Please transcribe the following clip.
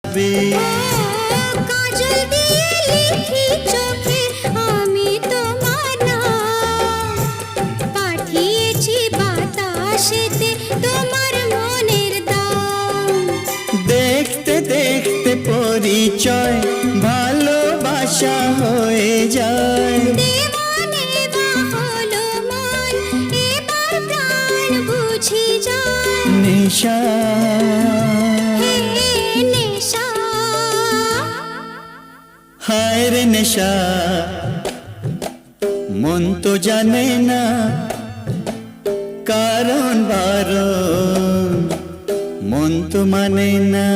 থাকবে। কাজল দিয়ে লিখি চোখে আমি তোমার নাম, পাঠিয়েছি বাতাসেতে তোমার মনের দাম। দেখতে দেখতে পরিচয় ভালোবাসা হয়ে যায়। দেওয়ানে বা হলো মন, এবার প্রাণ বুঝি যায়। নেশা হে নেশা, হায় রে নেশা, মন তো জানে না কারণ বারণ, মন তো মানে না।